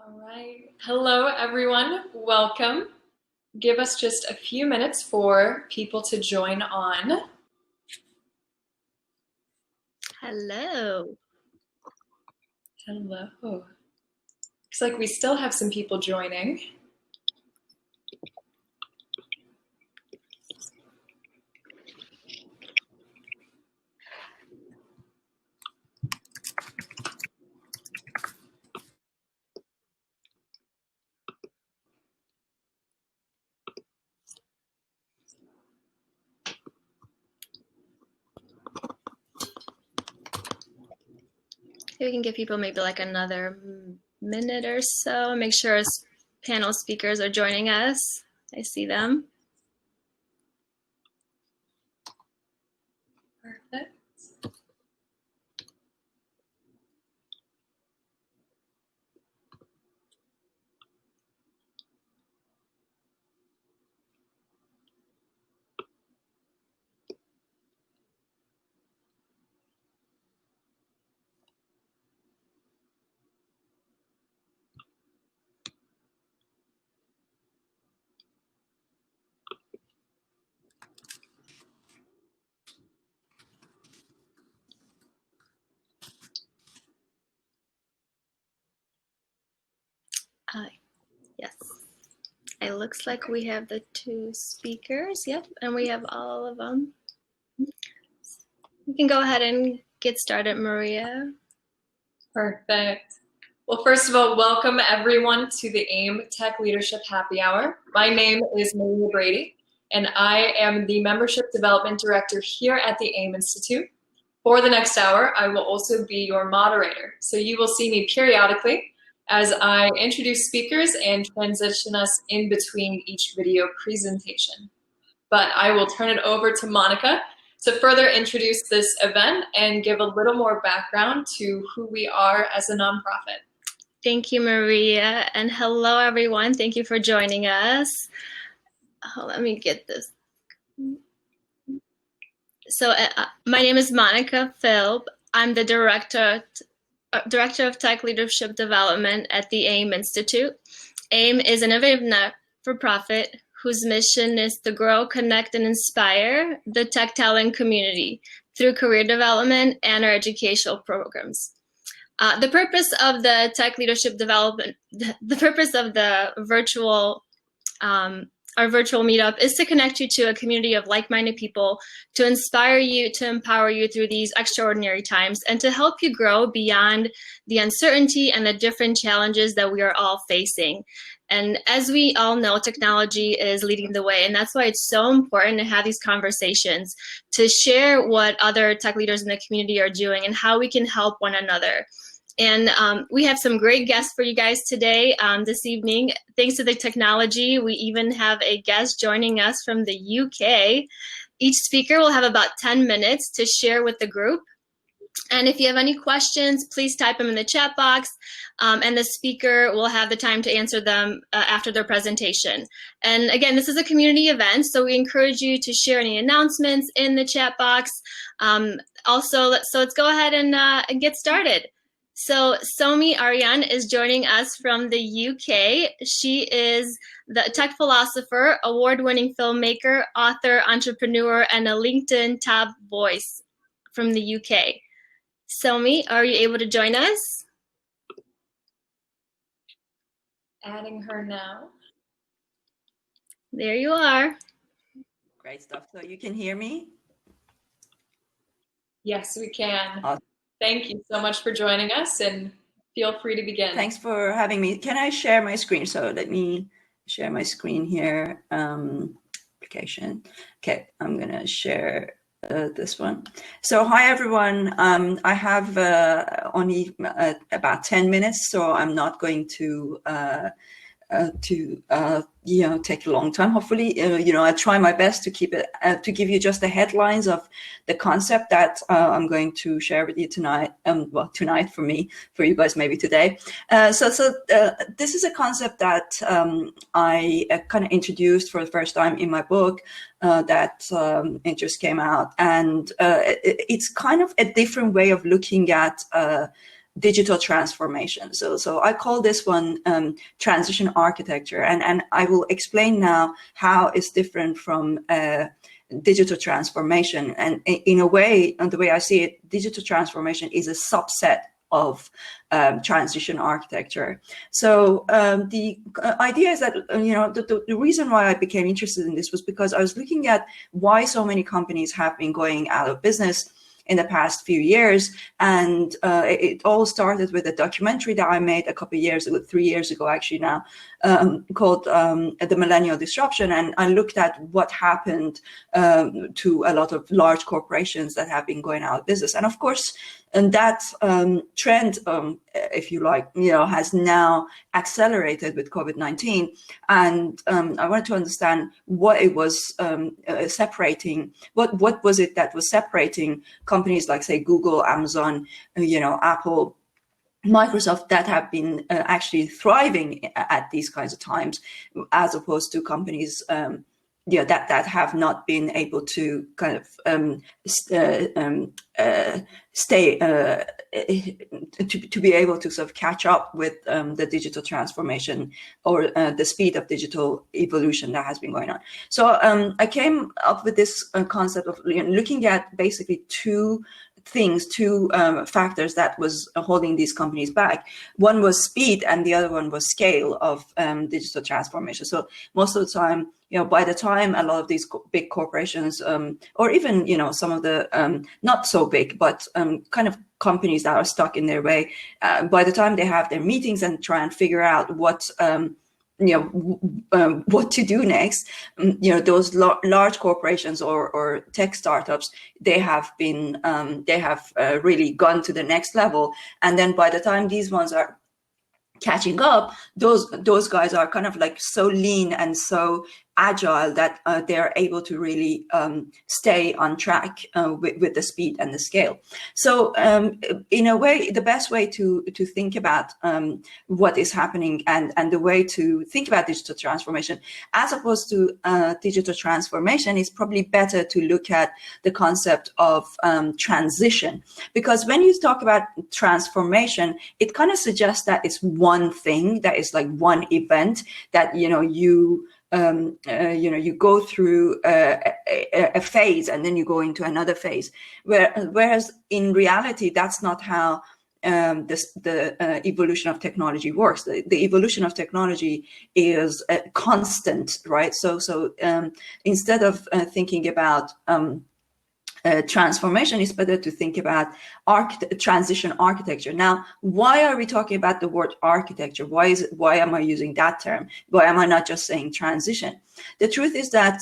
All right. Hello, everyone. Welcome. Give us just a few minutes for people to join on. Hello. Hello. Looks like we still have some people joining. We can give people maybe like another minute or so. Make sure panel speakers are joining us. I see them. Perfect. Yes. It looks like we have the two speakers. Yep, and we have all of them. We can go ahead and get started, Maria. Perfect. Well, first of all, welcome everyone to the AIM Tech Leadership Happy Hour. My name is Maria Brady, and I am the Membership Development Director here at the AIM Institute. For the next hour, I will also be your moderator. So you will see me periodically as I introduce speakers and transition us in between each video presentation. But I will turn it over to Monika to further introduce this event and give a little more background to who we are as a nonprofit. Thank you, Maria, and hello, everyone. Thank you for joining us. Let me get this. So my name is Monika Philp. I'm the Director of Tech Leadership Development at the AIM Institute. AIM is an innovative not-for-profit whose mission is to grow, connect, and inspire the tech talent community through career development and our educational programs. The purpose of the tech leadership development, the purpose of the our virtual meetup is to connect you to a community of like-minded people, to inspire you, to empower you through these extraordinary times, and to help you grow beyond the uncertainty and the different challenges that we are all facing. And as we all know, technology is leading the way, and that's why it's so important to have these conversations, to share what other tech leaders in the community are doing and how we can help one another. And we have some great guests for you guys today, this evening. Thanks to the technology, we even have a guest joining us from the UK. Each speaker will have about 10 minutes to share with the group. And if you have any questions, please type them in the chat box, and the speaker will have the time to answer them after their presentation. And again, this is a community event, so we encourage you to share any announcements in the chat box. So let's go ahead and get started. So Somi Arian is joining us from the UK. She is the tech philosopher, award-winning filmmaker, author, entrepreneur, and a LinkedIn top voice from the UK. Somi, are you able to join us? Adding her now. There you are. Great stuff. So you can hear me? Yes, we can. Awesome. Thank you so much for joining us, and feel free to begin. Thanks for having me. Can I share my screen? So let me share my screen here. Application. Okay, I'm going to share this one. So hi, everyone. I have only about 10 minutes, so I'm not going to take a long time. Hopefully, I try my best to keep it to give you just the headlines of the concept that I'm going to share with you tonight. Well, tonight for me, for you guys maybe today. So this is a concept that I kind of introduced for the first time in my book that it just came out, and it's kind of a different way of looking at digital transformation. So I call this one transition architecture, and I will explain now how it's different from digital transformation. And in a way, and the way I see it, digital transformation is a subset of transition architecture. So the idea is that, the reason why I became interested in this was because I was looking at why so many companies have been going out of business in the past few years. And it all started with a documentary that I made a couple of years ago, 3 years ago, actually now, called The Millennial Disruption. And I looked at what happened to a lot of large corporations that have been going out of business. And of course, and that trend, if you like, has now accelerated with COVID-19. And I wanted to understand what it was separating. What was it that was separating companies like, say, Google, Amazon, Apple, Microsoft, that have been actually thriving at these kinds of times, as opposed to companies that have not been able to kind of stay to be able to sort of catch up with the digital transformation or the speed of digital evolution that has been going on. So I came up with this concept of looking at basically two factors that was holding these companies back. One was speed, and the other one was scale of digital transformation. So most of the time, by the time a lot of these big corporations, or even some of the not so big, but kind of companies that are stuck in their way, by the time they have their meetings and try and figure out what to do next, those large corporations or tech startups, they have really gone to the next level. And then by the time these ones are catching up, those guys are kind of like so lean and so agile that they're able to really stay on track with the speed and the scale. So in a way, the best way to think about what is happening and the way to think about digital transformation, as opposed to digital transformation, is probably better to look at the concept of transition. Because when you talk about transformation, it kind of suggests that it's one thing, that is like one event that you go through a phase and then you go into another phase. Whereas in reality, that's not how the evolution of technology works. The evolution of technology is constant, right? So instead of thinking about transformation, is better to think about transition architecture. Now, why are we talking about the word architecture? Why am I using that term? Why am I not just saying transition? The truth is that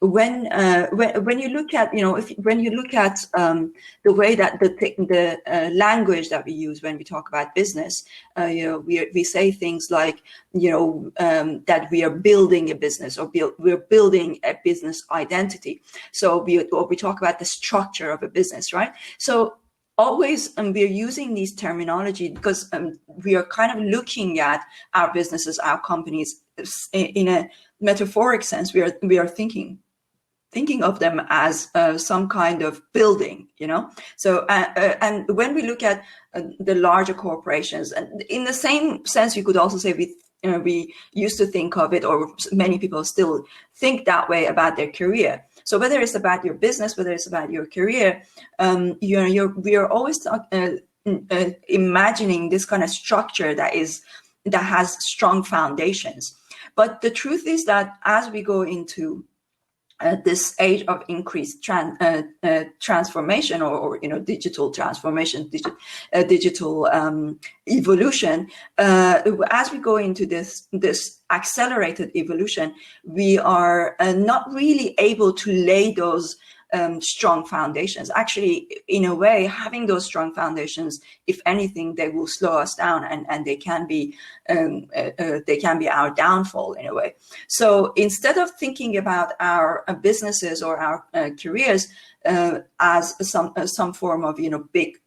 when you look at the way that the language that we use when we talk about business, we say things like that we are building a business, or we're building a business identity. So we talk about the structure of a business, right? So always we're using these terminology because we are kind of looking at our businesses, our companies in a metaphoric sense. We are thinking of them as some kind of building, So and when we look at the larger corporations, and in the same sense, you could also say we used to think of it, or many people still think that way about their career. So whether it's about your business, whether it's about your career, we are always imagining this kind of structure that has strong foundations. But the truth is that as we go into this age of increased transformation, or digital transformation, digital evolution, as we go into this accelerated evolution, we are not really able to lay those strong foundations. Actually, in a way, having those strong foundations, if anything, they will slow us down, and they can be our downfall in a way. So instead of thinking about our businesses or our careers as some form of big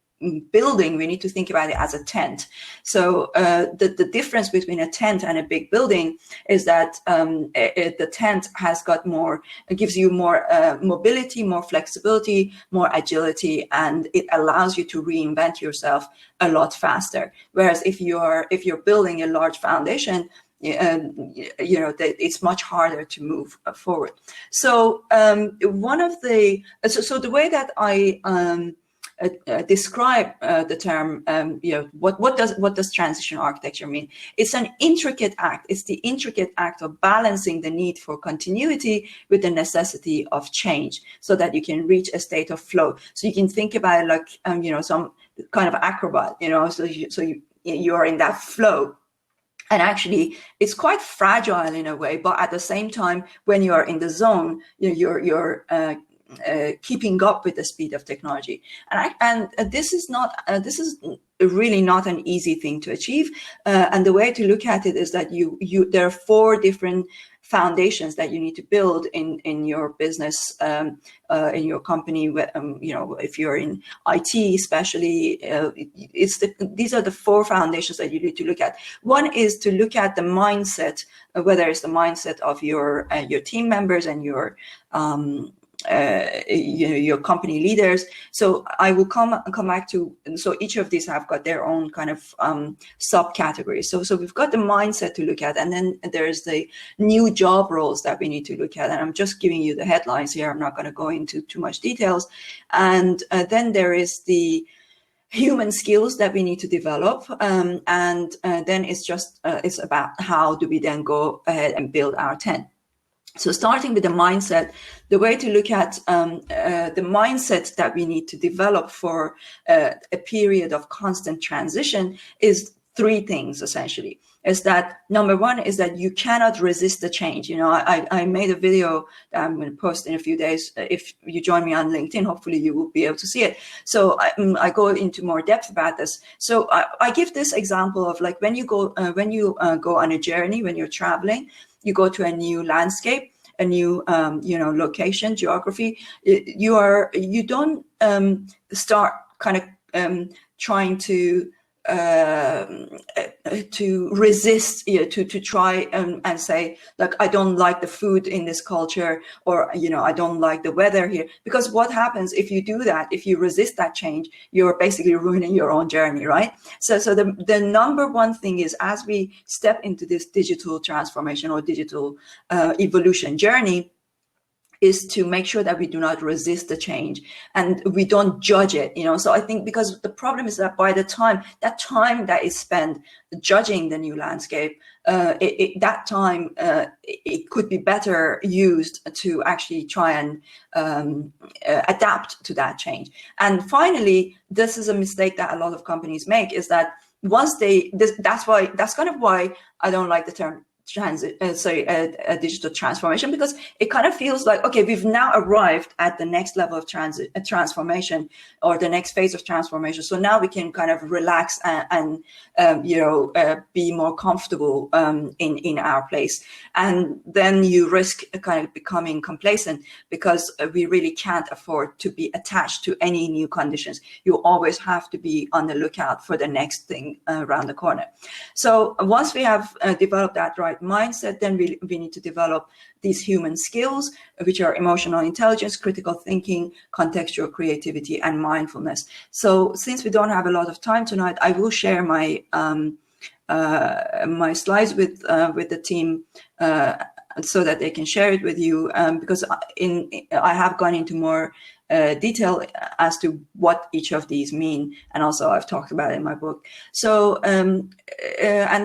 building, we need to think about it as a tent. So the difference between a tent and a big building is that the tent has got more, it gives you more mobility, more flexibility, more agility, and it allows you to reinvent yourself a lot faster. Whereas if you're building a large foundation, it's much harder to move forward. So so the way that I describe the term, what does transition architecture mean? It's an intricate act. It's the intricate act of balancing the need for continuity with the necessity of change, so that you can reach a state of flow. So you can think about it like some kind of acrobat. So you are in that flow. And actually, it's quite fragile in a way, but at the same time, when you are in the zone, you're keeping up with the speed of technology. And this is really not an easy thing to achieve. And the way to look at it is that there are 4 different foundations that you need to build in your business, in your company. If you're in IT, especially, these are the 4 foundations that you need to look at. One is to look at the mindset, whether it's the mindset of your team members and your company leaders. So I will come back to, so each of these have got their own kind of subcategories. So we've got the mindset to look at, and then there's the new job roles that we need to look at. And I'm just giving you the headlines here. I'm not going to go into too much details. And then there is the human skills that we need to develop, and then it's about how do we then go ahead and build our tent. So starting with the mindset, the way to look at the mindset that we need to develop for a period of constant transition is 3 things, essentially. Is that number 1 is that you cannot resist the change. I made a video that I'm going to post in a few days. If you join me on LinkedIn, hopefully you will be able to see it. So I go into more depth about this. So I give this example of like when you go on a journey, when you're traveling, you go to a new landscape, a new location, geography. You don't start kind of trying to resist, to try and say, like, I don't like the food in this culture, or I don't like the weather here. Because what happens if you do that, if you resist that change, you're basically ruining your own journey, right? So the number 1 thing is, as we step into this digital transformation or digital evolution journey, is to make sure that we do not resist the change and we don't judge it, So I think, because the problem is that by the time that is spent judging the new landscape, that time it could be better used to actually try and adapt to that change. And finally, this is a mistake that a lot of companies make, is that once that's kind of why I don't like the term a digital transformation, because it kind of feels like, okay, we've now arrived at the next level of transformation, or the next phase of transformation. So now we can kind of relax and be more comfortable in our place. And then you risk kind of becoming complacent, because we really can't afford to be attached to any new conditions. You always have to be on the lookout for the next thing around the corner. So once we have developed that right mindset, then we need to develop these human skills, which are emotional intelligence, critical thinking, contextual creativity, and mindfulness. So since we don't have a lot of time tonight, I will share my my slides with the team so that they can share it with you, because I have gone into more detail as to what each of these mean, and also I've talked about it in my book. So and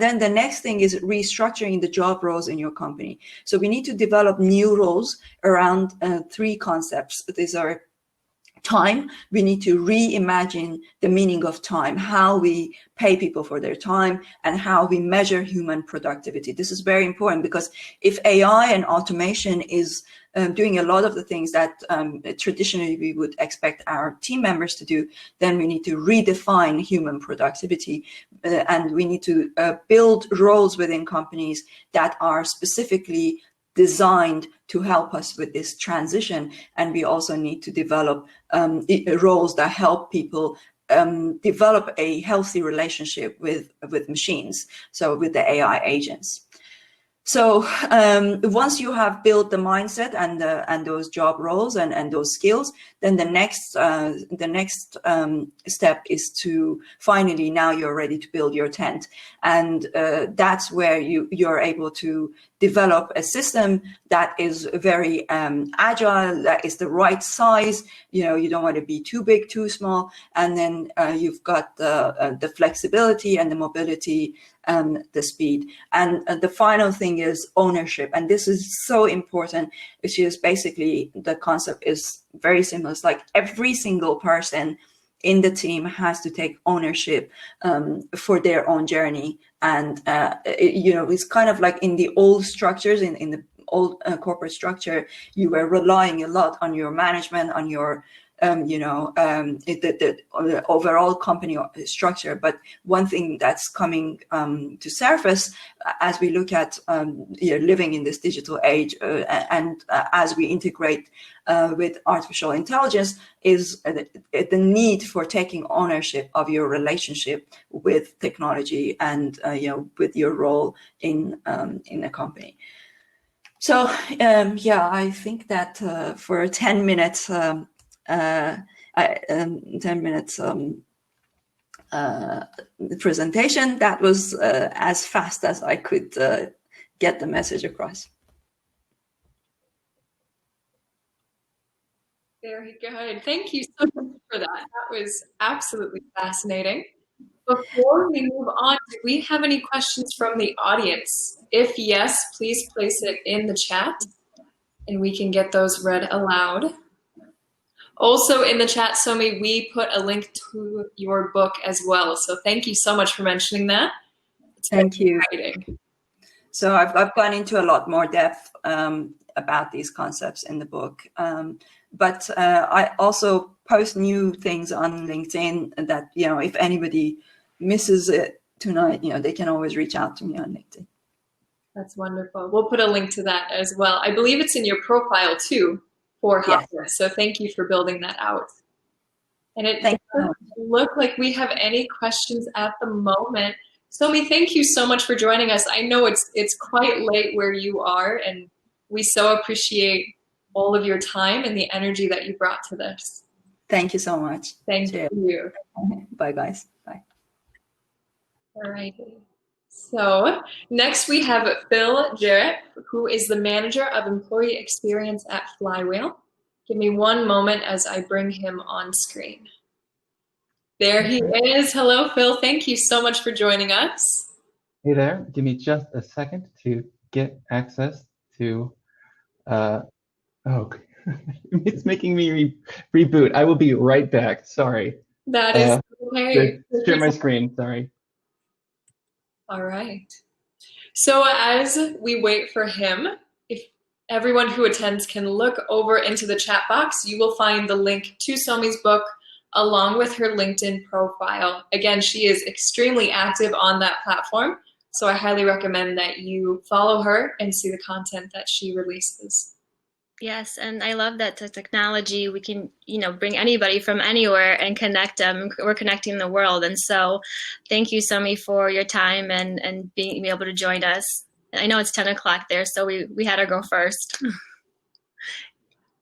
then the next thing is restructuring the job roles in your company. So we need to develop new roles around 3 concepts. These are time. We need to reimagine the meaning of time, how we pay people for their time, and how we measure human productivity. This is very important, because if AI and automation is doing a lot of the things that traditionally we would expect our team members to do, then we need to redefine human productivity, and we need to build roles within companies that are specifically designed to help us with this transition. And we also need to develop roles that help people develop a healthy relationship with machines, so with the AI agents. So once you have built the mindset and those job roles and those skills, then the next step is to finally, now you're ready to build your tent, and that's where you're able to develop a system that is very agile, that is the right size. You don't want to be too big, too small, and then you've got the flexibility and the mobility and the speed. And the final thing is ownership, and this is so important, which is basically, the concept is very simple. It's like every single person in the team has to take ownership for their own journey. And it's kind of like in the old structures, in the old corporate structure, you were relying a lot on your management, on your the overall company structure. But one thing that's coming to surface as we look at living in this digital age and as we integrate with artificial intelligence is the need for taking ownership of your relationship with technology and with your role in a company. So I think that for 10 minutes 10 minutes presentation, that was as fast as I could get the message across. Very good. Thank you so much for that. That was absolutely fascinating. Before we move on, do we have any questions from the audience? If yes, please place it in the chat and we can get those read aloud. Also in the chat, Somi, we put a link to your book as well. So thank you so much for mentioning that. Thank you. Exciting. So I've gone into a lot more depth about these concepts in the book. But I also post new things on LinkedIn that, if anybody misses it tonight, they can always reach out to me on LinkedIn. That's wonderful. We'll put a link to that as well. I believe it's in your profile too for Hopper. Yes. So thank you for building that out. And it doesn't look like we have any questions at the moment. Somi, thank you so much for joining us. I know it's quite late where you are, and we so appreciate all of your time and the energy that you brought to this. Thank you so much. Thank you. Bye, guys. Bye. All right. So next we have Phil Jarrett, who is the Manager of Employee Experience at Flywheel. Give me one moment as I bring him on screen. There he is. Hello, Phil. Thank you so much for joining us. Hey there. Give me just a second to get access to it's making me reboot. I will be right back. Sorry. That is okay. Share my screen. Sorry. All right. So as we wait for him, if everyone who attends can look over into the chat box, you will find the link to Somi's book along with her LinkedIn profile. Again, she is extremely active on that platform, so I highly recommend that you follow her and see the content that she releases. Yes, and I love that the technology, we can, bring anybody from anywhere and connect them. We're connecting the world. And so thank you, Somi, for your time and being able to join us. I know it's 10 o'clock there, so we had her go first.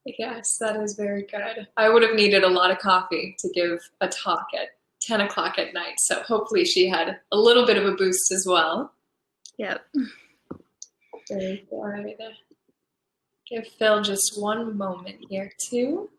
Yes, that is very good. I would have needed a lot of coffee to give a talk at 10 o'clock at night. So hopefully she had a little bit of a boost as well. Yep. Very good. Give Phil just one moment here too.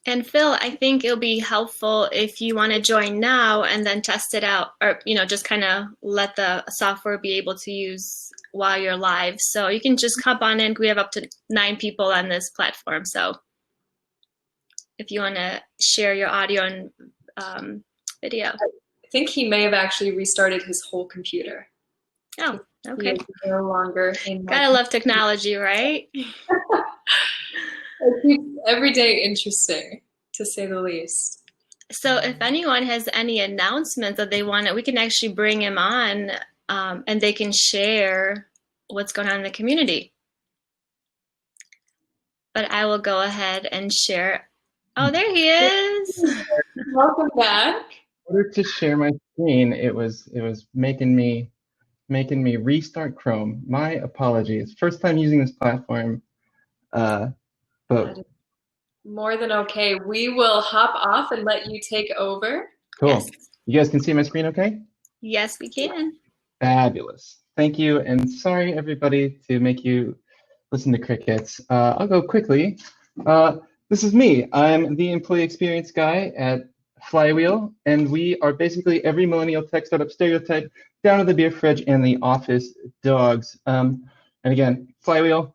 And Phil, I think it'll be helpful if you want to join now and then test it out, or just kind of let the software be able to use while you're live. So you can just hop on in. We have up to 9 people on this platform. So if you want to share your audio and video. I think he may have actually restarted his whole computer. Oh, okay. He is no longer in. Gotta love technology, right? It keeps every day interesting, to say the least. So if anyone has any announcements that they want, we can actually bring him on and they can share what's going on in the community. But I will go ahead and share Oh, there he is. Welcome back. In order to share my screen, it was making me restart Chrome. My apologies. First time using this platform, but That is more than okay. We will hop off and let you take over. cool. Yes. You guys can see my screen okay? Yes, we can. Fabulous. Thank you, and sorry everybody to make you listen to crickets. I'll go quickly. This is me. I'm the employee experience guy at Flywheel, and we are basically every millennial tech startup stereotype down to the beer fridge and the office dogs. And again, Flywheel,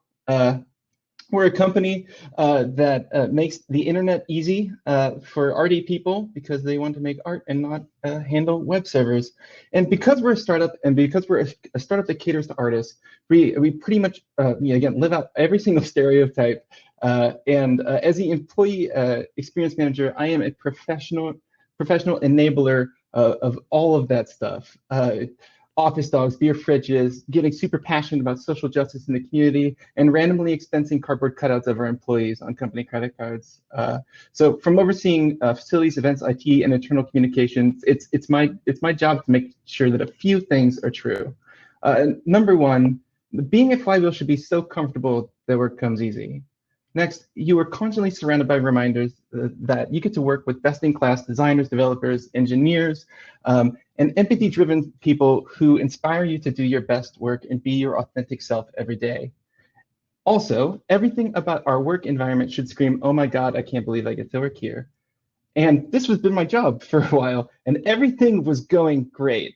we're a company that makes the internet easy for arty people because they want to make art and not handle web servers. And because we're a startup and because we're a startup that caters to artists, we pretty much, again, live out every single stereotype. And as the employee experience manager, I am a professional enabler of all of that stuff. Office dogs, beer fridges, getting super passionate about social justice in the community, and randomly expensing cardboard cutouts of our employees on company credit cards. So from overseeing facilities, events, IT, and internal communications, it's my job to make sure that a few things are true. Number one, being a Flywheel should be so comfortable that work comes easy. Next, you are constantly surrounded by reminders that you get to work with best-in-class designers, developers, engineers, and empathy-driven people who inspire you to do your best work and be your authentic self every day. Also, everything about our work environment should scream, "Oh my God, I can't believe I get to work here." And this has been my job for a while, and everything was going great.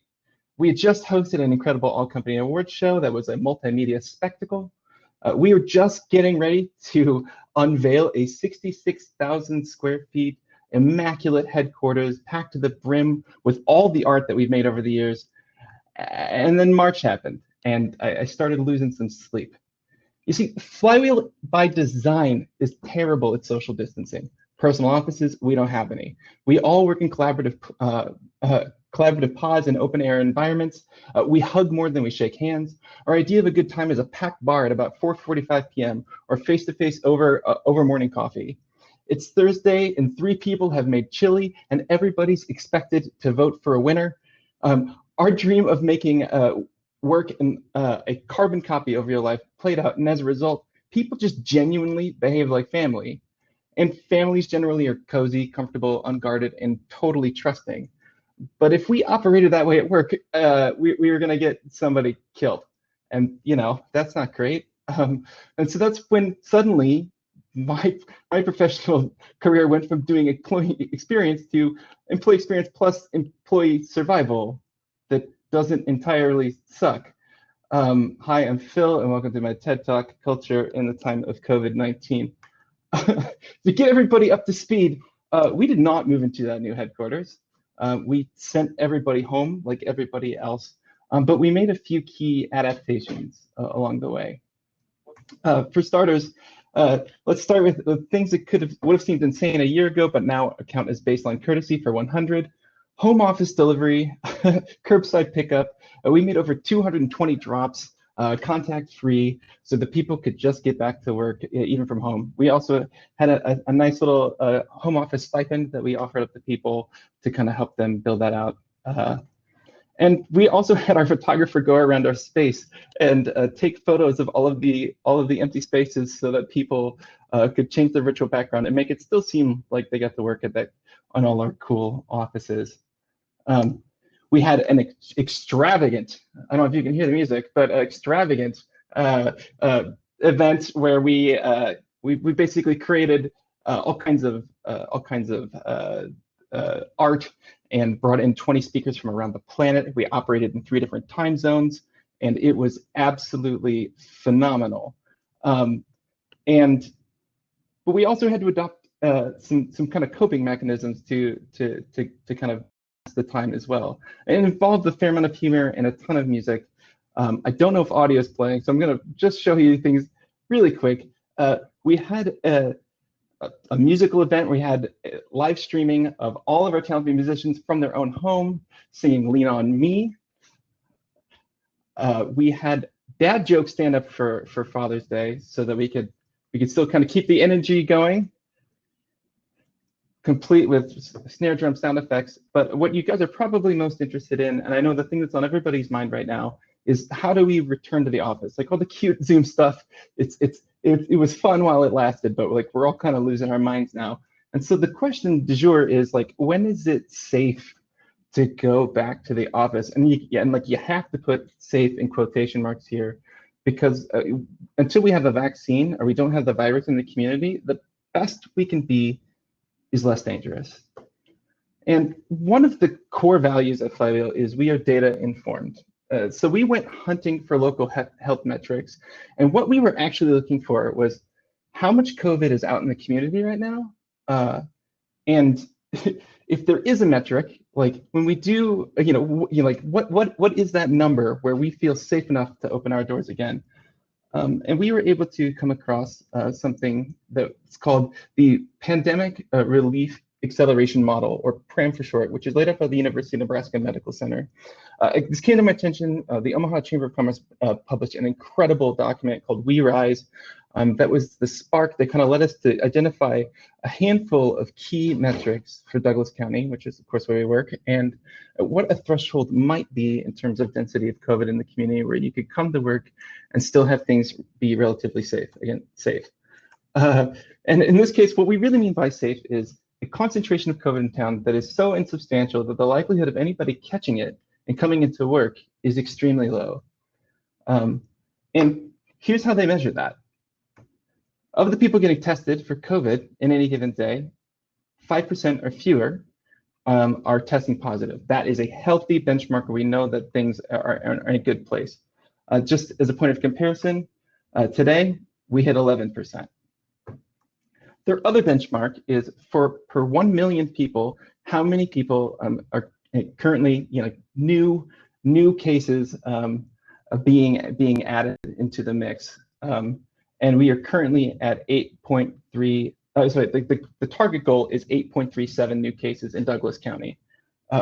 We had just hosted an incredible all-company awards show that was a multimedia spectacle. We were just getting ready to unveil a 66,000 square feet immaculate headquarters packed to the brim with all the art that we've made over the years. And then March happened, and I started losing some sleep. You see, Flywheel by design is terrible at social distancing. Personal offices, we don't have any. We all work in collaborative pods and open air environments. We hug more than we shake hands. Our idea of a good time is a packed bar at about 4:45 p.m. or face-to-face over morning coffee. It's Thursday and 3 people have made chili and everybody's expected to vote for a winner. Our dream of making work in a carbon copy of your life played out, and as a result, people just genuinely behave like family. And families generally are cozy, comfortable, unguarded, and totally trusting. But if we operated that way at work, we were going to get somebody killed. And, that's not great. And so that's when suddenly my professional career went from doing employee experience to employee experience plus employee survival that doesn't entirely suck. Hi, I'm Phil, and welcome to my TED Talk, Culture in the Time of COVID-19. To get everybody up to speed, we did not move into that new headquarters. We sent everybody home like everybody else, but we made a few key adaptations along the way. For starters, let's start with the things that would have seemed insane a year ago, but now account as baseline courtesy for 100. Home office delivery, curbside pickup. We made over 220 drops, contact-free, so that people could just get back to work even from home. We also had a nice little home office stipend that we offered up to people to kind of help them build that out. And we also had our photographer go around our space and take photos of all of the empty spaces so that people could change their virtual background and make it still seem like they got to work on all our cool offices. We had an extravagant, I don't know if you can hear the music, but extravagant event where we basically created all kinds of art and brought in 20 speakers from around the planet. We operated in 3 different time zones, and it was absolutely phenomenal. But we also had to adopt some kind of coping mechanisms to kind of pass the time as well. It involved a fair amount of humor and a ton of music. I don't know if audio is playing, so I'm going to just show you things really quick. We had a musical event. We had live streaming of all of our talented musicians from their own home singing "Lean on Me." We had dad joke stand up for Father's Day so that we could still kind of keep the energy going. complete with snare drum sound effects. But what you guys are probably most interested in, and I know the thing that's on everybody's mind right now, is how do we return to the office? Like all the cute Zoom stuff, it was fun while it lasted, but like we're all kind of losing our minds now. And so the question du jour is like, when is it safe to go back to the office? And you have to put safe in quotation marks here, because until we have a vaccine or we don't have the virus in the community, the best we can be is less dangerous. And one of the core values of Flywheel is we are data informed. So we went hunting for local health metrics. And what we were actually looking for was how much COVID is out in the community right now. And if there is a metric, like when we do, like what is that number where we feel safe enough to open our doors again? And we were able to come across something that's called the Pandemic Relief Acceleration Model, or PRAM for short, which is laid out by the University of Nebraska Medical Center. This came to my attention. The Omaha Chamber of Commerce published an incredible document called We Rise. That was the spark that kind of led us to identify a handful of key metrics for Douglas County, which is of course where we work, and what a threshold might be in terms of density of COVID in the community where you could come to work and still have things be relatively safe. Again, safe. And in this case, what we really mean by safe is a concentration of COVID in town that is so insubstantial that the likelihood of anybody catching it and coming into work is extremely low. And here's how they measure that. Of the people getting tested for COVID in any given day, 5% or fewer are testing positive. That is a healthy benchmark where we know that things are in a good place. Just as a point of comparison, today we hit 11%. Their other benchmark is per 1 million people, how many people are currently, new cases being added into the mix. And we are currently at 8.3. The target goal is 8.37 new cases in Douglas County.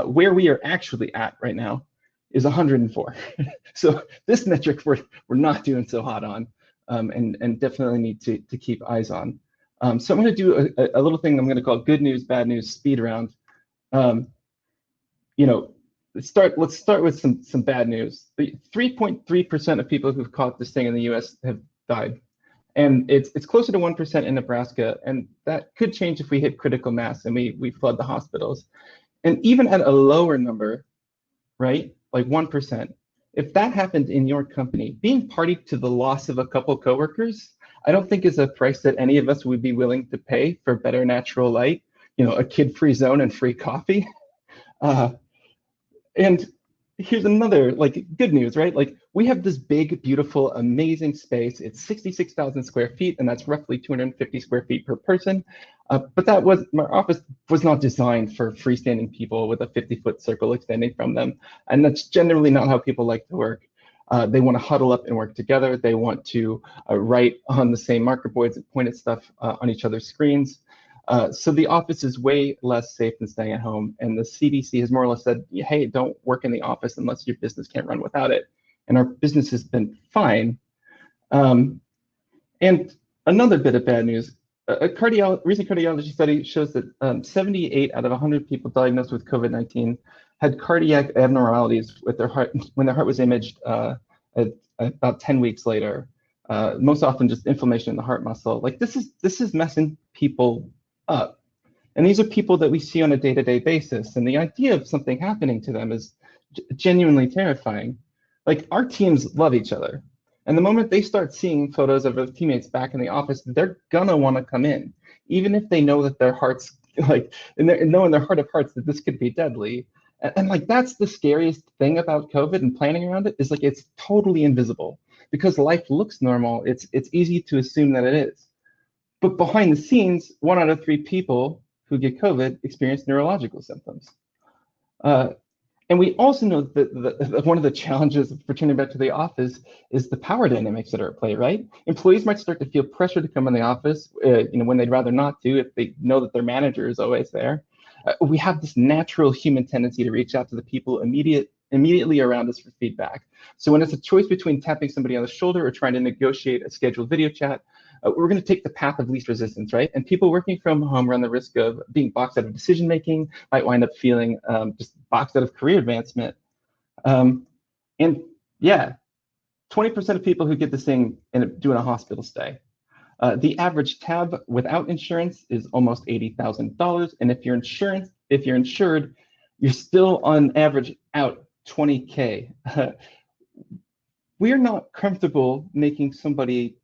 Where we are actually at right now is 104. So this metric we're not doing so hot on, and definitely need to keep eyes on. So I'm going to do a little thing I'm going to call good news, bad news speed round. Let's start with some bad news. The 3.3% of people who've caught this thing in the U.S. have died. And it's closer to 1% in Nebraska, and that could change if we hit critical mass and we flood the hospitals. And even at a lower number, right, like 1%, if that happened in your company, being party to the loss of a couple coworkers, I don't think is a price that any of us would be willing to pay for better natural light, a kid-free zone and free coffee. And here's another good news, right? Like we have this big, beautiful, amazing space. It's 66,000 square feet, and that's roughly 250 square feet per person. But my office was not designed for freestanding people with a 50-foot circle extending from them. And that's generally not how people like to work. They want to huddle up and work together. They want to write on the same marker boards and point at stuff on each other's screens. So the office is way less safe than staying at home. And the CDC has more or less said, hey, don't work in the office unless your business can't run without it. And our business has been fine. And another bit of bad news, a recent cardiology study shows that 78 out of 100 people diagnosed with COVID-19 had cardiac abnormalities with their heart when their heart was imaged about 10 weeks later. Most often just inflammation in the heart muscle. Like this is messing people up. And these are people that we see on a day-to-day basis. And the idea of something happening to them is genuinely terrifying. Like our teams love each other. And the moment they start seeing photos of their teammates back in the office, they're gonna wanna come in, even if they know that their hearts, know in their heart of hearts that this could be deadly. And that's the scariest thing about COVID and planning around it is it's totally invisible. Because life looks normal, it's easy to assume that it is. But behind the scenes, 1 out of 3 people who get COVID experience neurological symptoms. And we also know that one of the challenges of returning back to the office is the power dynamics that are at play, right? Employees might start to feel pressure to come in the office, when they'd rather not do if they know that their manager is always there. We have this natural human tendency to reach out to the people immediate immediately around us for feedback. So when it's a choice between tapping somebody on the shoulder or trying to negotiate a scheduled video chat, we're going to take the path of least resistance, right? And people working from home run the risk of being boxed out of decision making, might wind up feeling just boxed out of career advancement. And yeah, 20% of people who get this thing end up doing a hospital stay. The average tab without insurance is almost $80,000, and if you're insured, you're still on average out $20K. We're not comfortable making somebody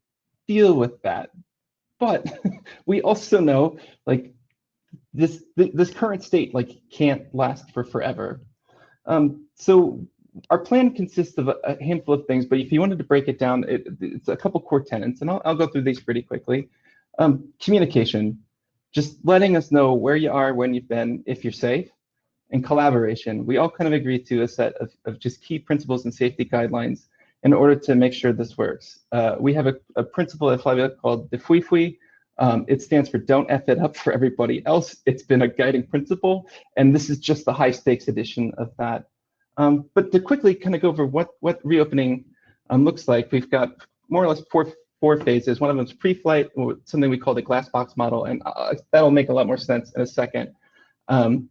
deal with that, but we also know like this current state like can't last for forever. So our plan consists of a handful of things, but if you wanted to break it down, it's a couple core tenets, and I'll go through these pretty quickly. Communication, just letting us know where you are, when you've been, if you're safe. And collaboration, we all kind of agree to a set of just key principles and safety guidelines in order to make sure this works. We have a principle at Flywheel called the Fui. It stands for don't F it up for everybody else. It's been a guiding principle, and this is just the high stakes edition of that. But to quickly kind of go over what reopening looks like, we've got more or less four phases. One of them is pre-flight, something we call the glass box model, and that'll make a lot more sense in a second. And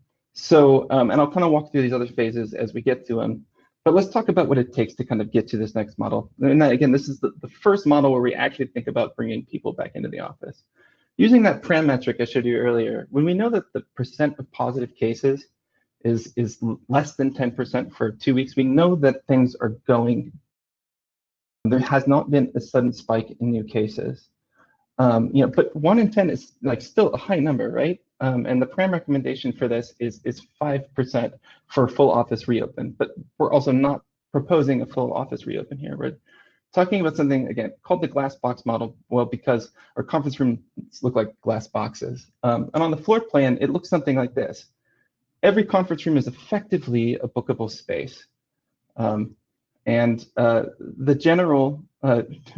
I'll kind of walk through these other phases as we get to them. But let's talk about what it takes to kind of get to this next model. And again, this is the first model where we actually think about bringing people back into the office. Using that PRAM metric I showed you earlier, when we know that the percent of positive cases is less than 10% for 2 weeks, we know that things are going. There has not been a sudden spike in new cases. But 1 in 10 is like still a high number, right? And the PRAM recommendation for this is 5% for full office reopen. But we're also not proposing a full office reopen here. We're talking about something, again, called the glass box model, well, because our conference rooms look like glass boxes. And on the floor plan, it looks something like this. Every conference room is effectively a bookable space. The general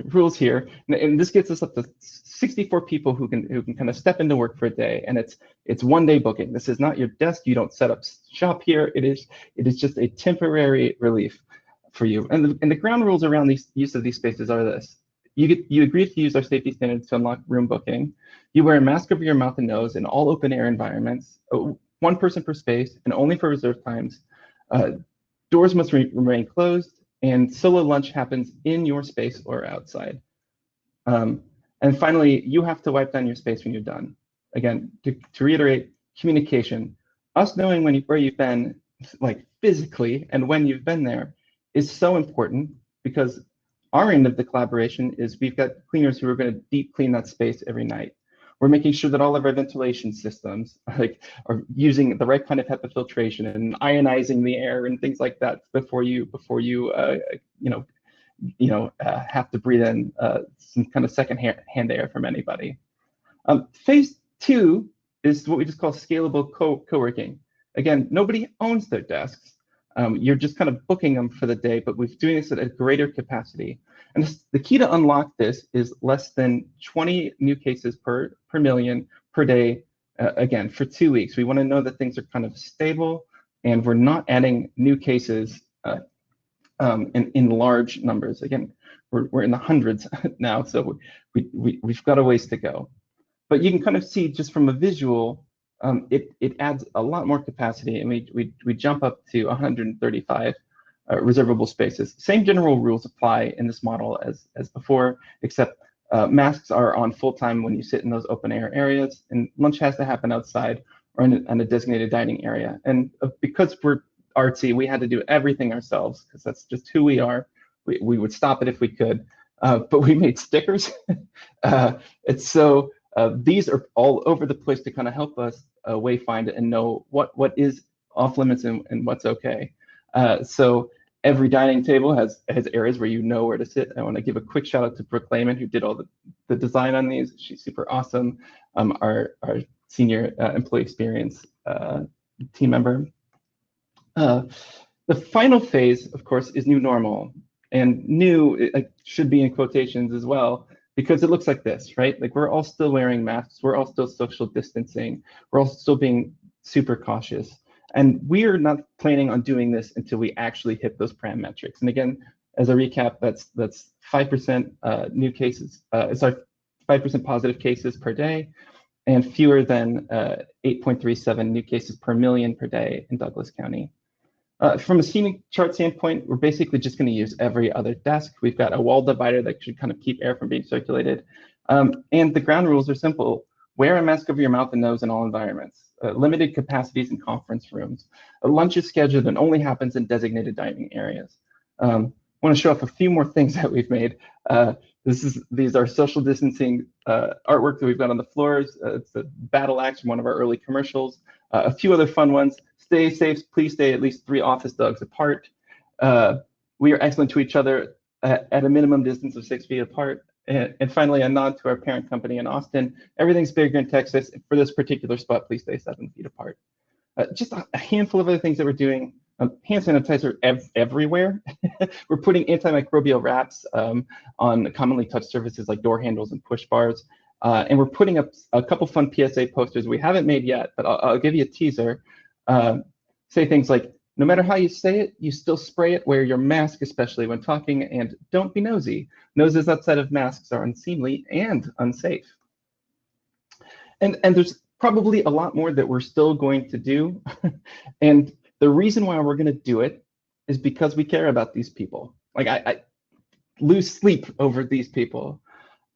rules here, and this gets us up to 64 people who can kind of step into work for a day, and it's 1 day booking. This is not your desk. You don't set up shop here. It is just a temporary relief for you. And the ground rules around these use of these spaces are this: you agree to use our safety standards to unlock room booking. You wear a mask over your mouth and nose in all open air environments. 1 person per space, and only for reserved times. Doors must remain closed, and solo lunch happens in your space or outside. And finally, you have to wipe down your space when you're done. Again, to reiterate, communication. Us knowing where you've been, like physically, and when you've been there is so important, because our end of the collaboration is we've got cleaners who are going to deep clean that space every night. We're making sure that all of our ventilation systems are using the right kind of HEPA filtration and ionizing the air and things like that before you have to breathe in some kind of second-hand air from anybody. Phase 2 is what we just call scalable co-working. Again, nobody owns their desks. You're just kind of booking them for the day, but we're doing this at a greater capacity. And the key to unlock this is less than 20 new cases per million per day, again, for 2 weeks. We want to know that things are kind of stable and we're not adding new cases in large numbers. Again, we're in the hundreds now, so we've got a ways to go. But you can kind of see just from a visual, it adds a lot more capacity, and we jump up to 135 reservable spaces. Same general rules apply in this model as before, except masks are on full time when you sit in those open air areas, and lunch has to happen outside or in a designated dining area. And because we're artsy, we had to do everything ourselves because that's just who we are. We would stop it if we could, but we made stickers. And so these are all over the place to kind of help us wayfind and know what is off limits and what's okay. So every dining table has areas where you know where to sit. I want to give a quick shout out to Brooke Lehman, who did all the design on these. She's super awesome. Our senior employee experience team member. The final phase, of course, is new normal. And new should be in quotations as well, because it looks like this, right? Like we're all still wearing masks. We're all still social distancing. We're all still being super cautious. And we're not planning on doing this until we actually hit those param metrics. And again, as a recap, that's 5% new cases, 5% positive cases per day, and fewer than 8.37 new cases per million per day in Douglas County. From a scenic chart standpoint, we're basically just going to use every other desk. We've got a wall divider that should kind of keep air from being circulated. And the ground rules are simple. Wear a mask over your mouth and nose in all environments. Limited capacities in conference rooms. Lunch is scheduled and only happens in designated dining areas. I want to show off a few more things that we've made. These are social distancing artwork that we've got on the floors. It's a battle axe from one of our early commercials. A few other fun ones. Stay safe, please stay at least 3 office dogs apart. We are excellent to each other at a minimum distance of 6 feet apart. And finally, a nod to our parent company in Austin. Everything's bigger in Texas. For this particular spot, please stay 7 feet apart. Just a handful of other things that we're doing. Hand sanitizer everywhere. We're putting antimicrobial wraps on commonly touched surfaces like door handles and push bars. And we're putting up a couple fun PSA posters we haven't made yet, but I'll give you a teaser. Say things like, no matter how you say it, you still spray it, wear your mask, especially when talking, and don't be nosy. Noses outside of masks are unseemly and unsafe. And there's probably a lot more that we're still going to do. And the reason why we're going to do it is because we care about these people. Like I lose sleep over these people.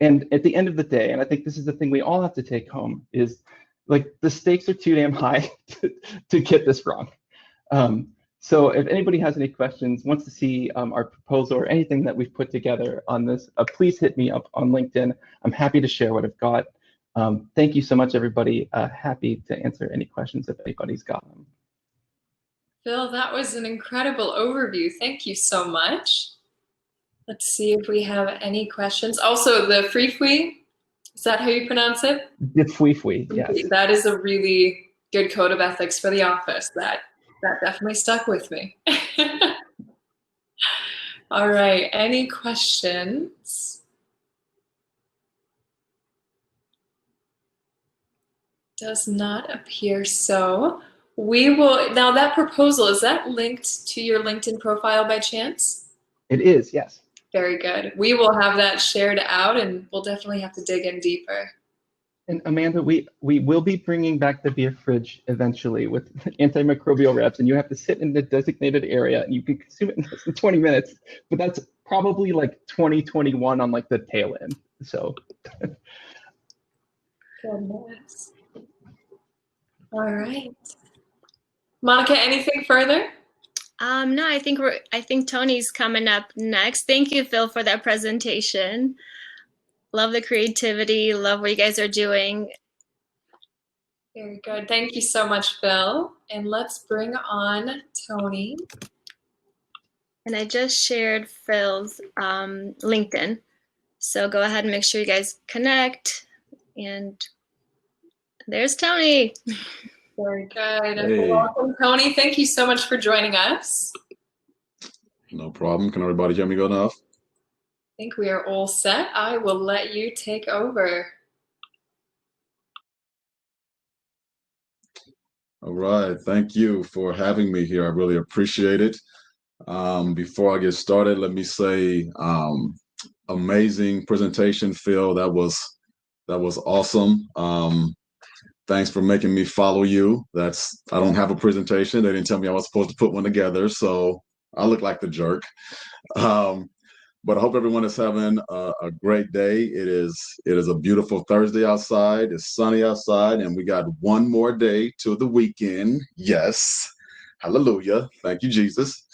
And at the end of the day, and I think this is the thing we all have to take home, is like the stakes are too damn high to get this wrong. So if anybody has any questions, wants to see our proposal or anything that we've put together on this, please hit me up on LinkedIn. I'm happy to share what I've got. Thank you so much, everybody. Happy to answer any questions if anybody's got them. Phil, that was an incredible overview. Thank you so much. Let's see if we have any questions. Also, the free-fwee, is that how you pronounce it? The fwee, yes. That is a really good code of ethics for the office. That definitely stuck with me. All right, any questions? Does not appear so. We will, now that proposal, is that linked to your LinkedIn profile by chance? It is, yes. Very good. We will have that shared out, and we'll definitely have to dig in deeper. And Amanda, we will be bringing back the beer fridge eventually with antimicrobial wraps, and you have to sit in the designated area, and you can consume it in less than 20 minutes. But that's probably like 2021 on like the tail end. So. Goodness. All right. Monika, anything further? No, I think Tony's coming up next. Thank you, Phil, for that presentation. Love the creativity. Love what you guys are doing. Very good. Thank you so much, Phil. And let's bring on Tony. And I just shared Phil's LinkedIn. So go ahead and make sure you guys connect. And there's Tony. Very good. Hey. Welcome, Tony. Thank you so much for joining us. No problem. Can everybody hear me good enough? I think we are all set. I will let you take over. All right. Thank you for having me here. I really appreciate it. Before I get started, let me say amazing presentation, Phil. That was awesome. Thanks for making me follow you. I don't have a presentation. They didn't tell me I was supposed to put one together, so I look like the jerk. But I hope everyone is having a great day. It is a beautiful Thursday outside. It's sunny outside, and we got one more day to the weekend. Yes, hallelujah. Thank you, Jesus.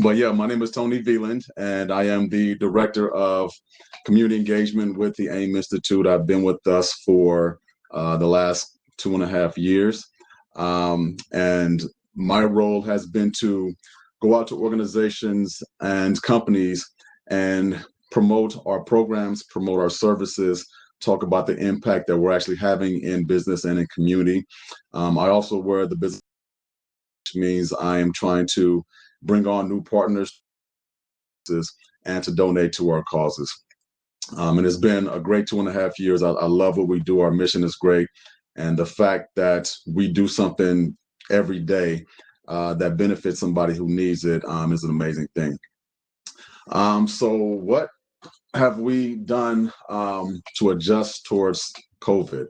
But yeah, my name is Tony Veland, and I am the Director of Community Engagement with the AIM Institute. I've been with us for the last 2.5 years. And my role has been to go out to organizations and companies and promote our programs, promote our services, talk about the impact that we're actually having in business and in community. I also wear the business, which means I am trying to bring on new partners and to donate to our causes. And it's been a great 2.5 years. I love what we do. Our mission is great. And the fact that we do something every day that benefits somebody who needs it is an amazing thing. So what have we done to adjust towards COVID?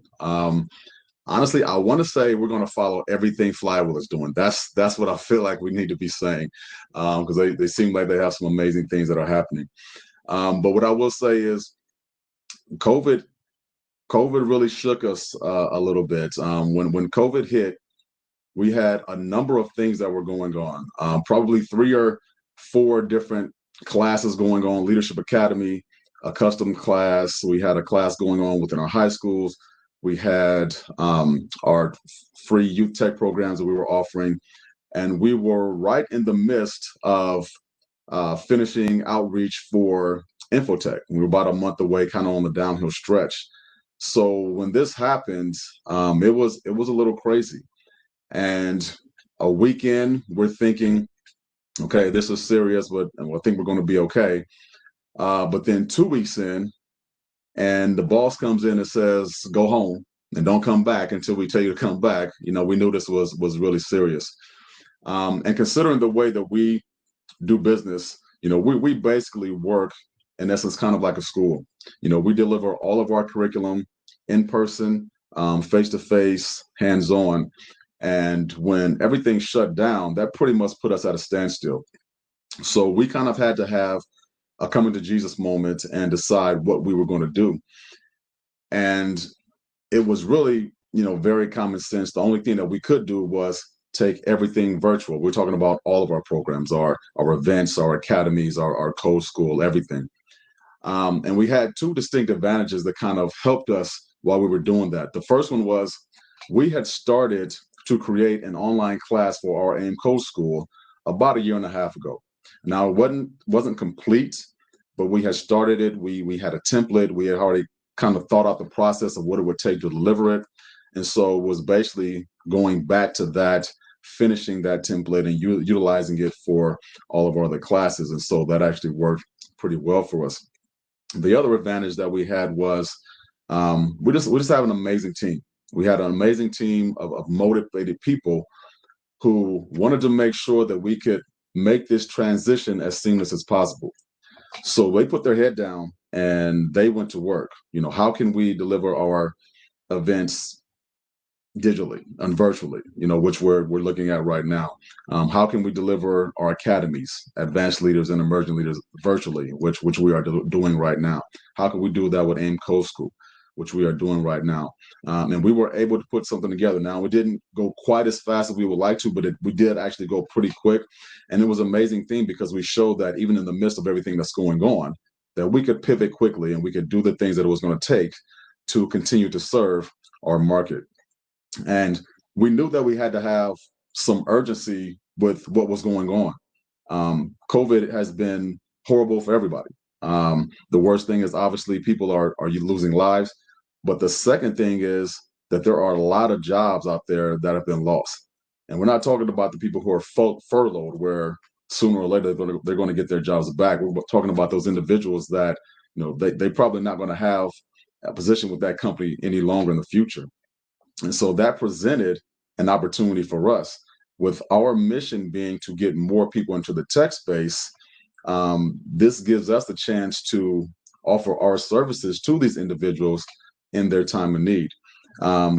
Honestly, I want to say we're going to follow everything Flywheel is doing. That's what I feel like we need to be saying, because they seem like they have some amazing things that are happening. But what I will say is COVID really shook us a little bit. When COVID hit, we had a number of things that were going on, probably 3 or 4 different classes going on, Leadership Academy, a custom class. We had a class going on within our high schools. We had our free youth tech programs that we were offering. And we were right in the midst of finishing outreach for Infotech. We were about a month away, kind of on the downhill stretch. So when this happened, it was a little crazy. And a weekend, we're thinking, okay, this is serious, but I think we're going to be okay. But then 2 weeks in, and the boss comes in and says, go home and don't come back until we tell you to come back. We knew this was really serious. And considering the way that we do business, we basically work, in essence, kind of like a school. We deliver all of our curriculum in person, face-to-face, hands-on. And when everything shut down, that pretty much put us at a standstill. So we kind of had to have a coming to Jesus moment and decide what we were going to do. And it was really, very common sense. The only thing that we could do was take everything virtual. We're talking about all of our programs, our events, our academies, our code school, everything. And we had 2 distinct advantages that kind of helped us while we were doing that. The first one was we had started to create an online class for our AIM Code School about 1.5 years ago. Now, it wasn't complete, but we had started it. We had a template. We had already kind of thought out the process of what it would take to deliver it. And so it was basically going back to that, finishing that template and utilizing it for all of our other classes. And so that actually worked pretty well for us. The other advantage that we had was we just have an amazing team. We had an amazing team of motivated people who wanted to make sure that we could make this transition as seamless as possible. So they put their head down and they went to work. How can we deliver our events digitally and virtually, which we're looking at right now? How can we deliver our academies, advanced leaders and emerging leaders, virtually, which we are doing right now? How can we do that with AIM Code School, which we are doing right now? And we were able to put something together. Now, we didn't go quite as fast as we would like to, but we did actually go pretty quick. And it was an amazing thing because we showed that even in the midst of everything that's going on, that we could pivot quickly and we could do the things that it was going to take to continue to serve our market. And we knew that we had to have some urgency with what was going on. COVID has been horrible for everybody. The worst thing is obviously people are losing lives. But the second thing is that there are a lot of jobs out there that have been lost. And we're not talking about the people who are furloughed, where sooner or later they're going to get their jobs back. We're talking about those individuals that, they're probably not going to have a position with that company any longer in the future. And so that presented an opportunity for us, with our mission being to get more people into the tech space. This gives us the chance to offer our services to these individuals in their time of need.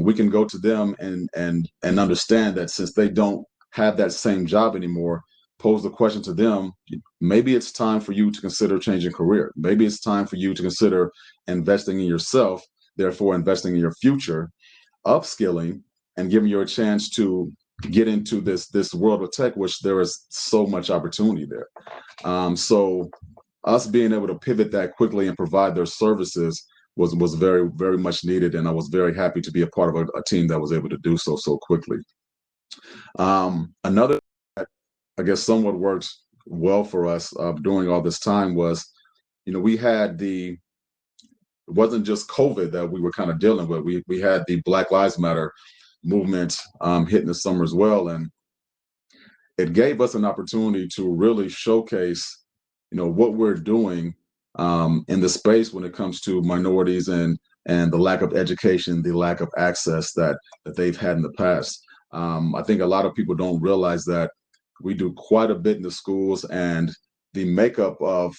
We can go to them and understand that since they don't have that same job anymore, pose the question to them, maybe it's time for you to consider changing career. Maybe it's time for you to consider investing in yourself, therefore investing in your future, upskilling, and giving you a chance to get into this world of tech, which there is so much opportunity there. So us being able to pivot that quickly and provide their services was very, very much needed. And I was very happy to be a part of a team that was able to do so quickly. Another, I guess, somewhat worked well for us during all this time was, we had it wasn't just COVID that we were kind of dealing with. We had the Black Lives Matter movement hitting the summer as well. And it gave us an opportunity to really showcase, what we're doing in the space when it comes to minorities and and the lack of education, the lack of access that they've had in the past. I think a lot of people don't realize that we do quite a bit in the schools, and the makeup of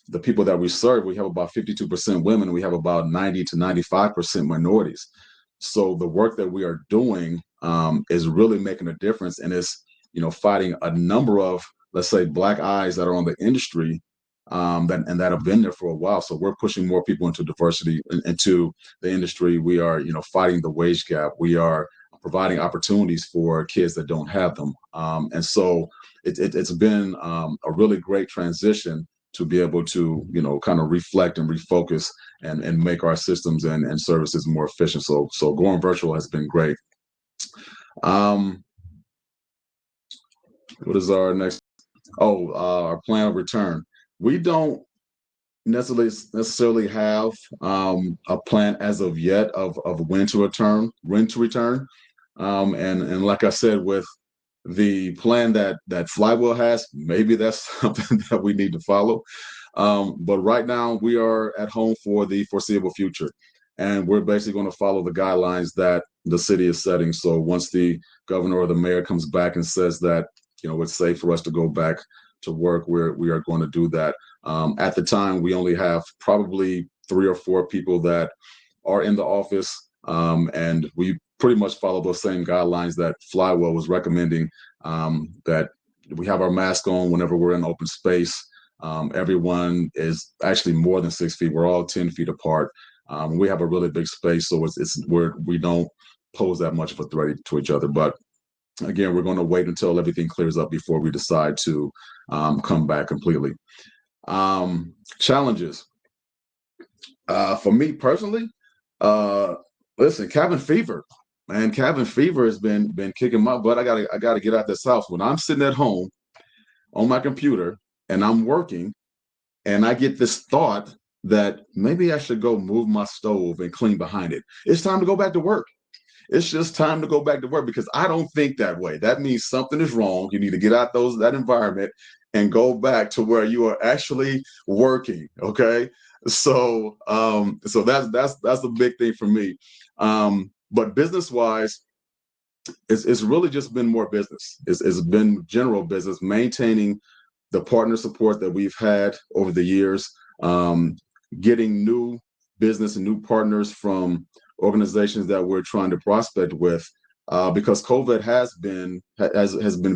the people that we serve, we have about 52% women, and we have about 90 to 95% minorities. So the work that we are doing is really making a difference, and it's, fighting a number of, let's say, Black eyes that are on the industry, that have been there for a while. So we're pushing more people into diversity, into the industry. We are, fighting the wage gap. We are providing opportunities for kids that don't have them. And so it's been a really great transition to be able to, kind of reflect and refocus and make our systems and services more efficient. So going virtual has been great. What is our next? Our plan of return. We don't necessarily have a plan as of yet of when to return. And like I said, with the plan that Flywheel has, maybe that's something that we need to follow. But right now we are at home for the foreseeable future, and we're basically going to follow the guidelines that the city is setting. So once the governor or the mayor comes back and says that, it's safe for us to go back to work, we are going to do that. At the time, we only have probably 3 or 4 people that are in the office, and we pretty much follow those same guidelines that Flywheel was recommending, that we have our mask on whenever we're in open space. Everyone is actually more than 6 feet. We're all 10 feet apart. We have a really big space, so we don't pose that much of a threat to each other. But again, we're going to wait until everything clears up before we decide to come back completely. Challenges. For me personally, listen, cabin fever. Man, cabin fever has been kicking my butt. I gotta get out this house. When I'm sitting at home on my computer and I'm working, and I get this thought that maybe I should go move my stove and clean behind it. It's time to go back to work. It's just time to go back to work, because I don't think that way. That means something is wrong. You need to get out that environment and go back to where you are actually working. Okay. So that's the big thing for me. But business wise, it's really just been more business. It's been general business, maintaining the partner support that we've had over the years, getting new business and new partners from organizations that we're trying to prospect with, because COVID has been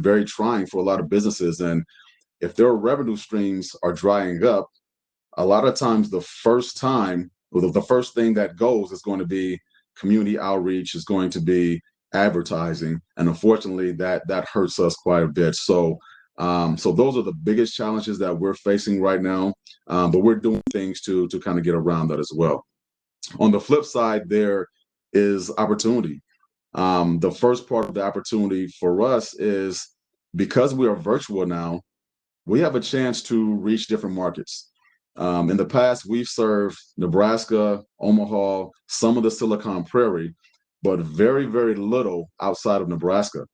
very trying for a lot of businesses. And if their revenue streams are drying up, a lot of times the first thing that goes is going to be community outreach, is going to be advertising. And unfortunately, that hurts us quite a bit. So those are the biggest challenges that we're facing right now. But we're doing things to kind of get around that as well. On the flip side, there is opportunity. The first part of the opportunity for us is, because we are virtual now, we have a chance to reach different markets. In the past, we've served Nebraska, Omaha, some of the Silicon Prairie, but very, very little outside of Nebraska.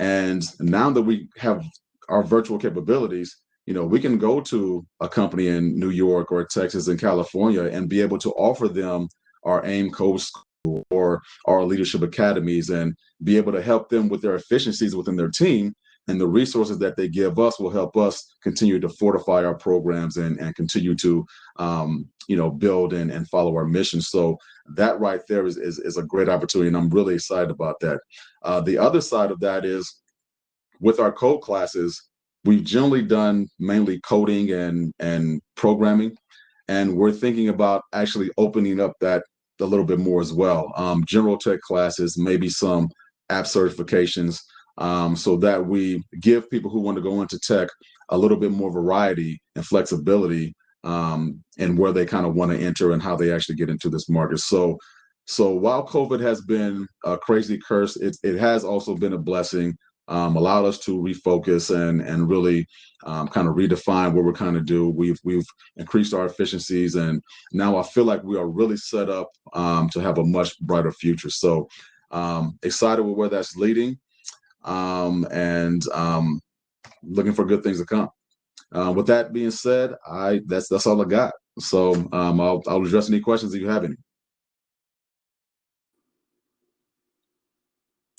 And now that we have our virtual capabilities, we can go to a company in New York or Texas and California and be able to offer them our AIM Code School or our leadership academies, and be able to help them with their efficiencies within their team. And the resources that they give us will help us continue to fortify our programs and continue to, build and follow our mission. So that right there is a great opportunity, and I'm really excited about that. The other side of that is, with our code classes, we've generally done mainly coding and programming, and we're thinking about actually opening up that a little bit more as well. General tech classes, maybe some app certifications, so that we give people who want to go into tech a little bit more variety and flexibility, and where they kind of want to enter and how they actually get into this market. So while COVID has been a crazy curse, it has also been a blessing. Allowed us to refocus and really kind of redefine what we're kind of do. We've increased our efficiencies, and now I feel like we are really set up to have a much brighter future. So excited with where that's leading, and looking for good things to come. With that being said, that's all I got. So I'll address any questions if you have any.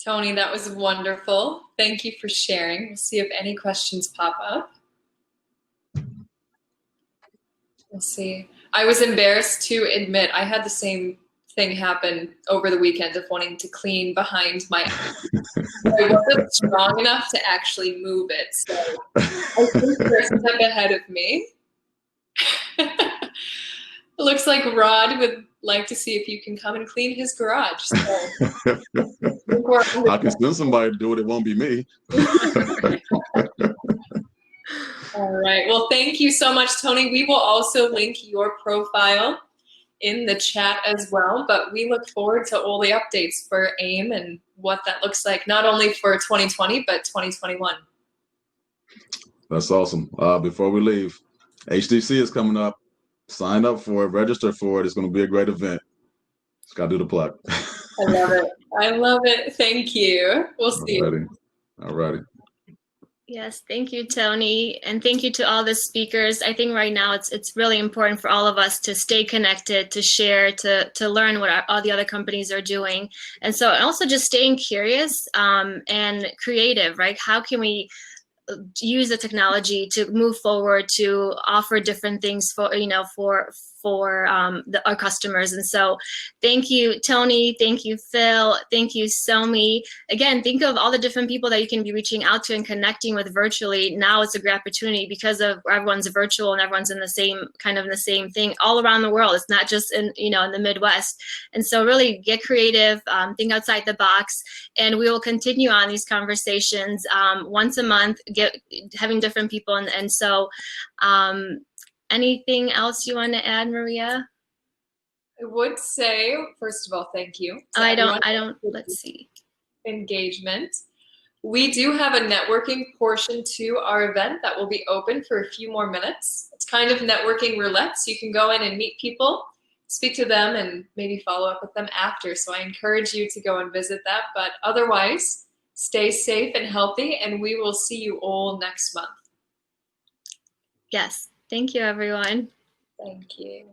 Tony, that was wonderful. Thank you for sharing. We'll see if any questions pop up. Let's see. I was embarrassed to admit I had the same thing happen over the weekend of wanting to clean behind my I wasn't strong enough to actually move it. So I think you're a step ahead of me. It looks like Rod would like to see if you can come and clean his garage. So I can send somebody to do it. It won't be me. All right. Well, thank you so much, Tony. We will also link your profile in the chat as well, but we look forward to all the updates for AIM and what that looks like, not only for 2020, but 2021. That's awesome. Before we leave, HTC is coming up. Sign up for it, register for it. It's going to be a great event. Just got to do the plug. I love it. I love it. Thank you. We'll see you. All righty. Yes, thank you, Tony, and thank you to all the speakers. I think right now it's really important for all of us to stay connected, to share, to learn what all the other companies are doing, and so also just staying curious and creative, right? How can we use the technology to move forward, to offer different things for our customers? And so thank you, Tony, thank you, Phil, thank you, Somi. Again, think of all the different people that you can be reaching out to and connecting with virtually. Now it's a great opportunity because of everyone's virtual and everyone's in the same thing all around the world. It's not just in the Midwest. And so really get creative, think outside the box, and we will continue on these conversations once a month, having different people. And so anything else you want to add, Maria? I would say, first of all, thank you. I don't, let's see. Engagement. We do have a networking portion to our event that will be open for a few more minutes. It's kind of networking roulette, so you can go in and meet people, speak to them, and maybe follow up with them after. So I encourage you to go and visit that. But otherwise, stay safe and healthy, and we will see you all next month. Yes. Thank you, everyone. Thank you.